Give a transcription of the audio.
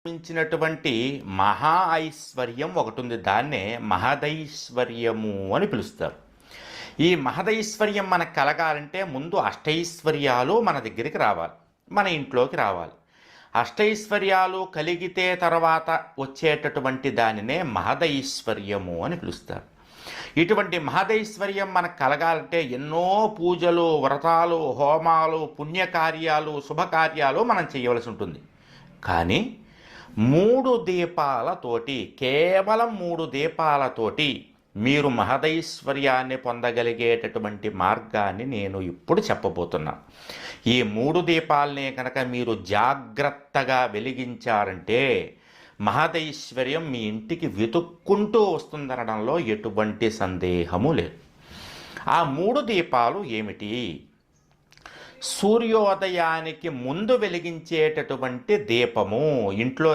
మించినటువంటి మహా ఐశ్వర్యం ఒకటుంది. దాన్నే మహదైశ్వర్యము అని పిలుస్తారు. ఈ మహదైశ్వర్యం మనకు కలగాలంటే ముందు అష్టైశ్వర్యాలు మన దగ్గరికి రావాలి, మన ఇంట్లోకి రావాలి. అష్టైశ్వర్యాలు కలిగితే తర్వాత వచ్చేటటువంటి దానినే మహదైశ్వర్యము అని పిలుస్తారు. ఇటువంటి మహదైశ్వర్యం మనకు కలగాలంటే ఎన్నో పూజలు, వ్రతాలు, హోమాలు, పుణ్యకార్యాలు, శుభకార్యాలు మనం చేయవలసి ఉంటుంది. కానీ 3 దీపాలతోటి, కేవలం 3 దీపాలతోటి మీరు మహదైశ్వర్యాన్ని పొందగలిగేటటువంటి మార్గాన్ని నేను ఇప్పుడు చెప్పబోతున్నాను. ఈ 3 దీపాలనే కనుక మీరు జాగ్రత్తగా వెలిగించారంటే మహదైశ్వర్యం మీ ఇంటికి వెతుక్కుంటూ వస్తుందనడంలో ఎటువంటి సందేహము లేదు. ఆ 3 దీపాలు ఏమిటి? సూర్యోదయానికి ముందు వెలిగించేటటువంటి దీపము. ఇంట్లో